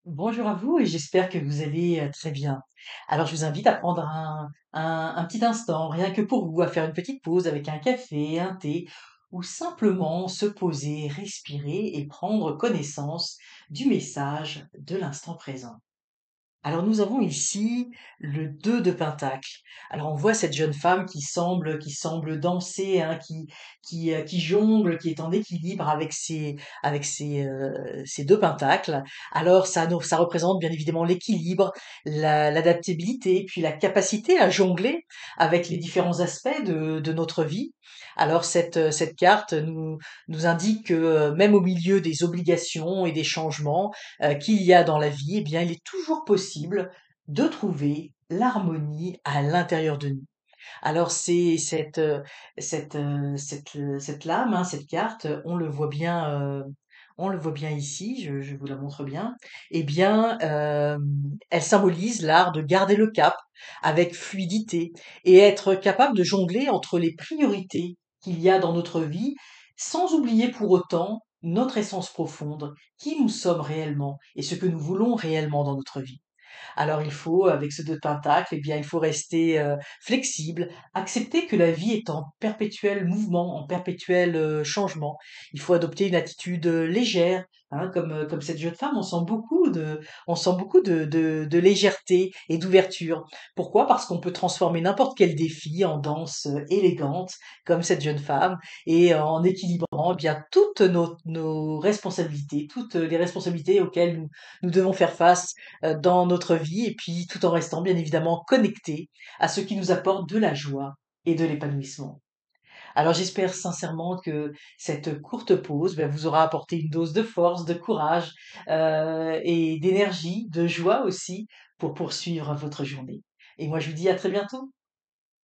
Bonjour à vous et j'espère que vous allez très bien. Alors je vous invite à prendre un petit instant, rien que pour vous, à faire une petite pause avec un café, un thé, ou simplement se poser, respirer et prendre connaissance du message de l'instant présent. Alors nous avons ici le 2 de pentacle. Alors on voit cette jeune femme qui semble danser, hein, qui jongle, qui est en équilibre avec ses 2 pentacles. Alors ça représente bien évidemment l'équilibre, l'adaptabilité, puis la capacité à jongler avec les différents aspects de notre vie. Alors cette carte nous indique que, même au milieu des obligations et des changements, qu'il y a dans la vie, eh bien, il est toujours possible de trouver l'harmonie à l'intérieur de nous. Alors c'est cette lame, hein, cette carte, on le voit bien ici, je vous la montre bien. Eh bien, elle symbolise l'art de garder le cap avec fluidité et être capable de jongler entre les priorités qu'il y a dans notre vie, sans oublier pour autant notre essence profonde, qui nous sommes réellement et ce que nous voulons réellement dans notre vie. Alors il faut, avec ce 2 de pentacle, eh bien, il faut rester, flexible, accepter que la vie est en perpétuel mouvement, en perpétuel, changement. Il faut adopter une attitude, légère, hein, comme cette jeune femme, on sent beaucoup de légèreté et d'ouverture. Pourquoi? Parce qu'on peut transformer n'importe quel défi en danse, élégante, comme cette jeune femme, et en équilibrant, eh bien, toutes nos responsabilités, toutes les responsabilités auxquelles nous devons faire face dans notre vie et puis tout en restant bien évidemment connectés à ce qui nous apporte de la joie et de l'épanouissement. Alors j'espère sincèrement que cette courte pause, vous aura apporté une dose de force, de courage, et d'énergie, de joie aussi pour poursuivre votre journée. Et moi je vous dis à très bientôt.